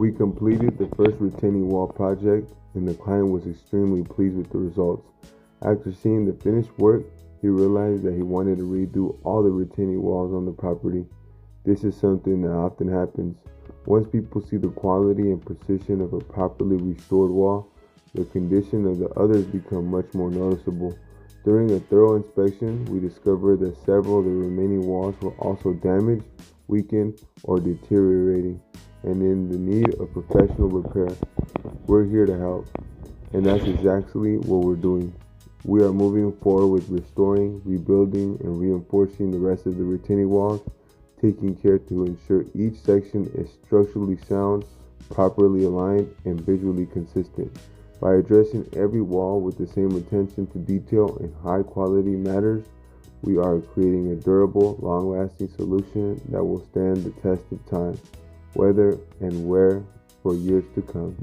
We completed the first retaining wall project, and the client was extremely pleased with the results. After seeing the finished work, he realized that he wanted to redo all the retaining walls on the property. This is something that often happens. Once people see the quality and precision of a properly restored wall, the condition of the others become much more noticeable. During a thorough inspection, we discovered that several of the remaining walls were also damaged, weakened, or deteriorating, and in the need of professional repair. We're here to help, and that's exactly what we're doing. We are moving forward with restoring, rebuilding, and reinforcing the rest of the retaining walls, taking care to ensure each section is structurally sound, properly aligned, and visually consistent. By addressing every wall with the same attention to detail and high quality matters, we are creating a durable, long-lasting solution that will stand the test of time, weather, and wear for years to come.